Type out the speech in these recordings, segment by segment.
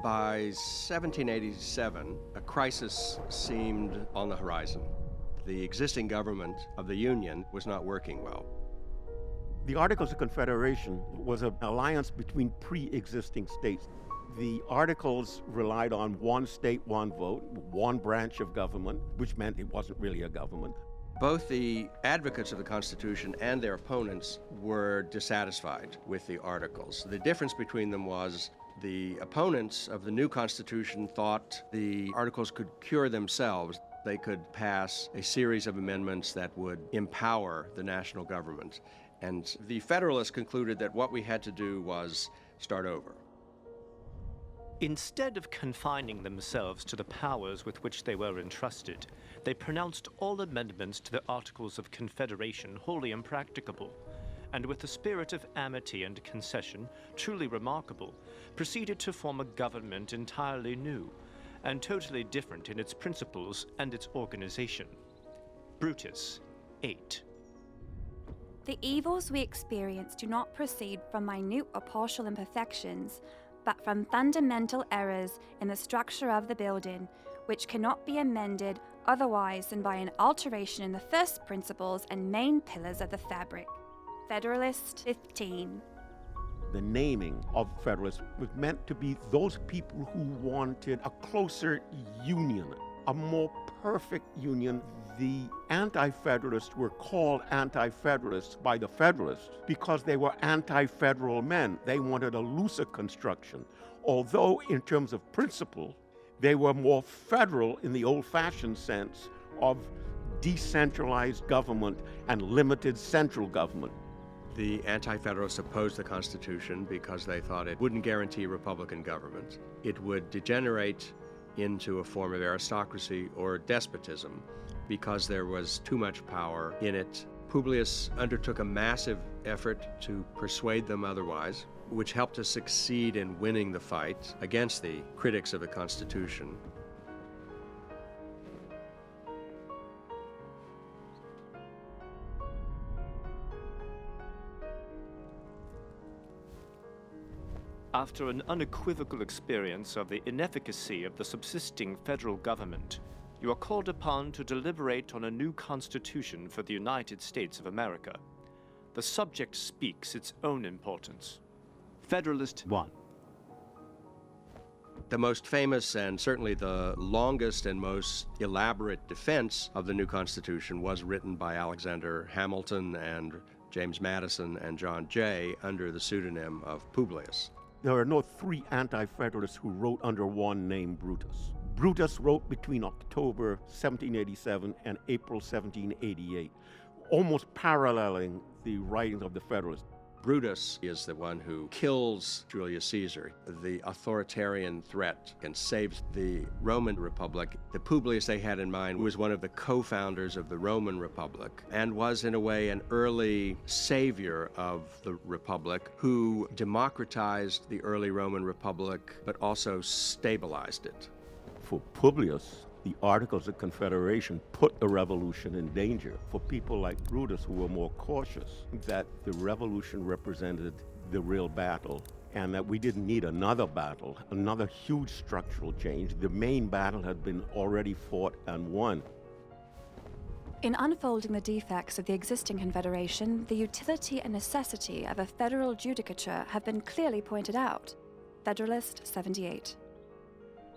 By 1787, a crisis seemed on the horizon. The existing government of the Union was not working well. The Articles of Confederation was an alliance between pre-existing states. The Articles relied on one state, one vote, one branch of government, which meant it wasn't really a government. Both the advocates of the Constitution and their opponents were dissatisfied with the Articles. The difference between them was the opponents of the new Constitution thought the Articles could cure themselves. They could pass a series of amendments that would empower the national government. And the Federalists concluded that what we had to do was start over. Instead of confining themselves to the powers with which they were entrusted, they pronounced all amendments to the Articles of Confederation wholly impracticable, and with a spirit of amity and concession truly remarkable, proceeded to form a government entirely new and totally different in its principles and its organization. Brutus, 8. The evils we experience do not proceed from minute or partial imperfections, but from fundamental errors in the structure of the building, which cannot be amended otherwise than by an alteration in the first principles and main pillars of the fabric. Federalist 15. The naming of Federalists was meant to be those people who wanted a closer union, a more perfect union. The Anti-Federalists were called Anti-Federalists by the Federalists because they were anti-federal men. They wanted a looser construction. Although in terms of principle, they were more federal in the old-fashioned sense of decentralized government and limited central government. The Anti-Federalists opposed the Constitution because they thought it wouldn't guarantee Republican government. It would degenerate into a form of aristocracy or despotism because there was too much power in it. Publius undertook a massive effort to persuade them otherwise, which helped us succeed in winning the fight against the critics of the Constitution. After an unequivocal experience of the inefficacy of the subsisting federal government, you are called upon to deliberate on a new constitution for the United States of America. The subject speaks its own importance. Federalist 1. The most famous and certainly the longest and most elaborate defense of the new Constitution was written by Alexander Hamilton and James Madison and John Jay under the pseudonym of Publius. There are no three Anti-Federalists who wrote under one name, Brutus. Brutus wrote between October 1787 and April 1788, almost paralleling the writings of the Federalists. Brutus is the one who kills Julius Caesar, the authoritarian threat, and saves the Roman Republic. The Publius they had in mind was one of the co-founders of the Roman Republic and was in a way an early savior of the Republic who democratized the early Roman Republic but also stabilized it. For Publius, the Articles of Confederation put the revolution in danger. For people like Brutus, who were more cautious, that the revolution represented the real battle and that we didn't need another battle, another huge structural change. The main battle had been already fought and won. In unfolding the defects of the existing confederation, the utility and necessity of a federal judicature have been clearly pointed out. Federalist 78.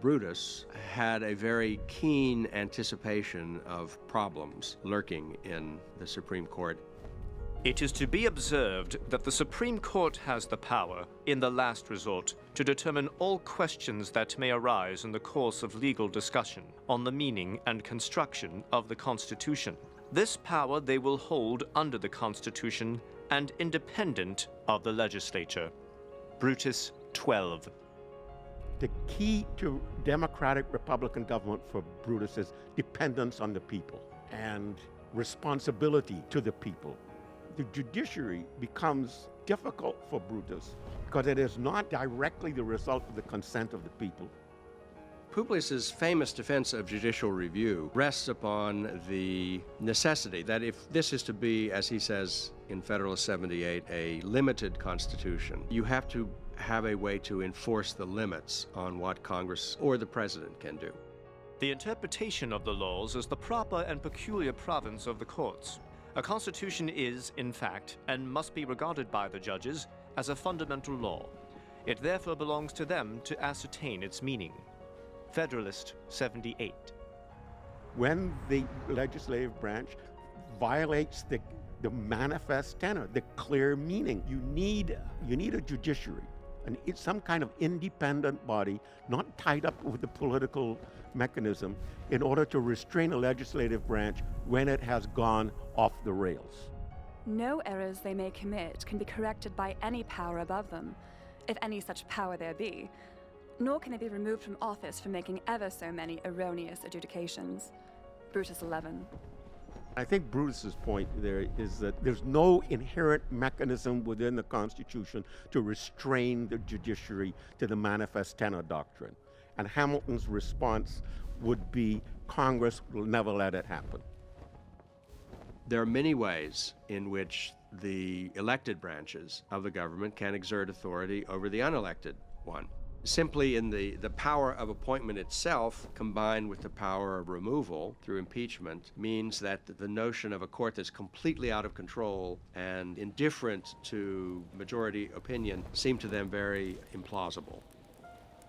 Brutus had a very keen anticipation of problems lurking in the Supreme Court. It is to be observed that the Supreme Court has the power, in the last resort, to determine all questions that may arise in the course of legal discussion on the meaning and construction of the Constitution. This power they will hold under the Constitution and independent of the legislature. Brutus 12. The key to democratic Republican government for Brutus is dependence on the people and responsibility to the people. The judiciary becomes difficult for Brutus because it is not directly the result of the consent of the people. Publius's famous defense of judicial review rests upon the necessity that if this is to be, as he says in Federalist 78, a limited constitution, you have to have a way to enforce the limits on what Congress or the president can do. The interpretation of the laws is the proper and peculiar province of the courts. A constitution is, in fact, and must be regarded by the judges as a fundamental law. It therefore belongs to them to ascertain its meaning. Federalist 78. When the legislative branch violates the manifest tenor, the clear meaning, you need a judiciary, and it's some kind of independent body, not tied up with the political mechanism, in order to restrain a legislative branch when it has gone off the rails. No errors they may commit can be corrected by any power above them, if any such power there be, nor can they be removed from office for making ever so many erroneous adjudications. Brutus 11. I think Brutus's point there is that there's no inherent mechanism within the Constitution to restrain the judiciary to the manifest tenor doctrine. And Hamilton's response would be, Congress will never let it happen. There are many ways in which the elected branches of the government can exert authority over the unelected one. Simply in the power of appointment itself, combined with the power of removal through impeachment, means that the notion of a court that's completely out of control and indifferent to majority opinion seem to them very implausible.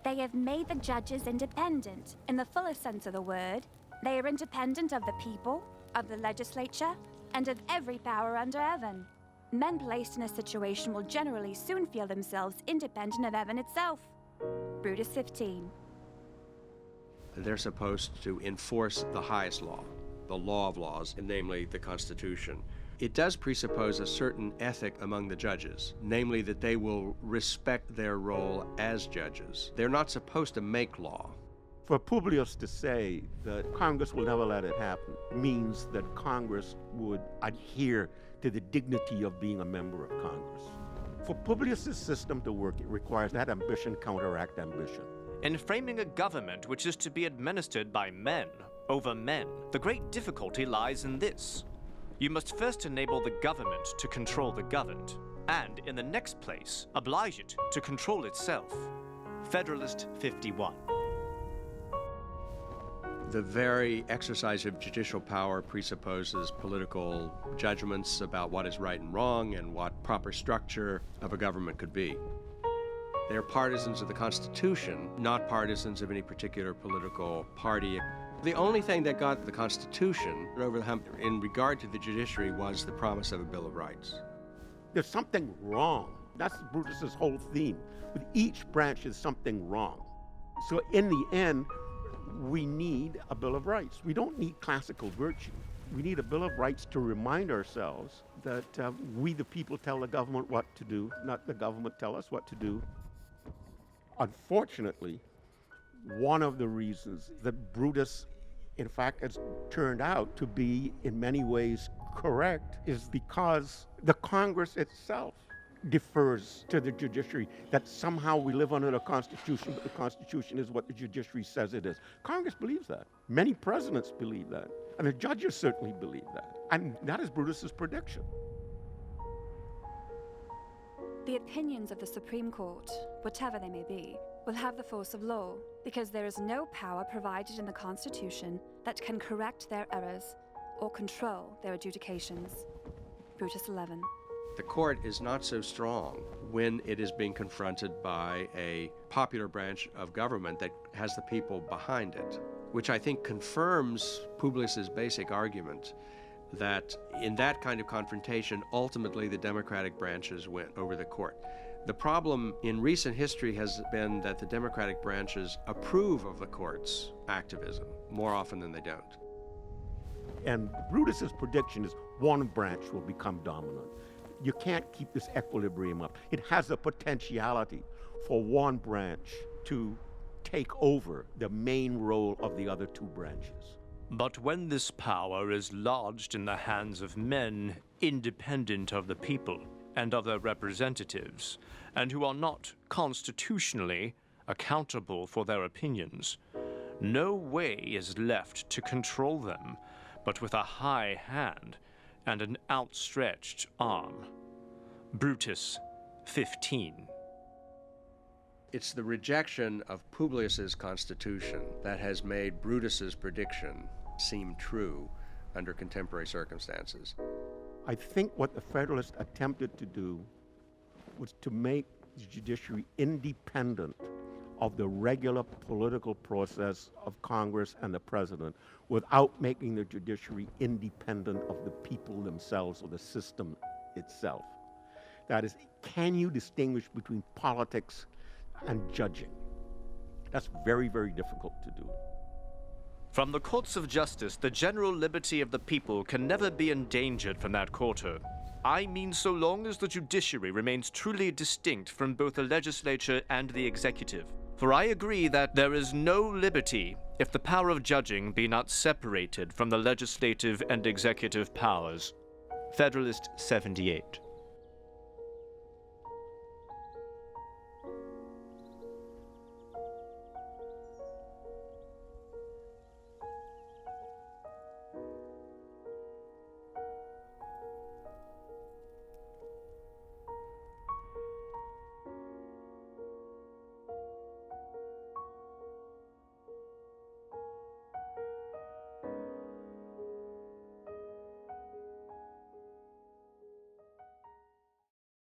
They have made the judges independent, in the fullest sense of the word. They are independent of the people, of the legislature, and of every power under heaven. Men placed in a situation will generally soon feel themselves independent of heaven itself. Brutus 15. They're supposed to enforce the highest law, the law of laws, namely the Constitution. It does presuppose a certain ethic among the judges, namely that they will respect their role as judges. They're not supposed to make law. For Publius to say that Congress will never let it happen means that Congress would adhere to the dignity of being a member of Congress. For Publius's system to work, it requires that ambition counteract ambition. In framing a government which is to be administered by men over men, the great difficulty lies in this. You must first enable the government to control the governed, and in the next place, oblige it to control itself. Federalist 51. The very exercise of judicial power presupposes political judgments about what is right and wrong and what proper structure of a government could be. They are partisans of the Constitution, not partisans of any particular political party. The only thing that got the Constitution over the hump in regard to the judiciary was the promise of a Bill of Rights. There's something wrong. That's Brutus's whole theme. With each branch is something wrong. So in the end, we need a Bill of Rights. We don't need classical virtue. We need a Bill of Rights to remind ourselves that we, the people, tell the government what to do, not the government tell us what to do. Unfortunately, one of the reasons that Brutus, in fact, has turned out to be in many ways correct is because the Congress itself defers to the judiciary, that somehow we live under the Constitution, but the Constitution is what the judiciary says it is. Congress believes that. Many presidents believe that. And the judges certainly believe that. And that is Brutus's prediction. The opinions of the Supreme Court, whatever they may be, will have the force of law, because there is no power provided in the Constitution that can correct their errors or control their adjudications. Brutus 11. The court is not so strong when it is being confronted by a popular branch of government that has the people behind it, which I think confirms Publius's basic argument that in that kind of confrontation, ultimately the democratic branches win over the court. The problem in recent history has been that the democratic branches approve of the court's activism more often than they don't. And Brutus's prediction is one branch will become dominant. You can't keep this equilibrium up. It has the potentiality for one branch to take over the main role of the other two branches. But when this power is lodged in the hands of men independent of the people and of their representatives, and who are not constitutionally accountable for their opinions, no way is left to control them but with a high hand and an outstretched arm. Brutus 15. It's the rejection of Publius's constitution that has made Brutus's prediction seem true under contemporary circumstances. I think what the Federalists attempted to do was to make the judiciary independent of the regular political process of Congress and the president without making the judiciary independent of the people themselves or the system itself. That is, can you distinguish between politics and judging? That's very, very difficult to do. From the courts of justice, the general liberty of the people can never be endangered from that quarter. I mean so long as the judiciary remains truly distinct from both the legislature and the executive. For I agree that there is no liberty if the power of judging be not separated from the legislative and executive powers. Federalist 78.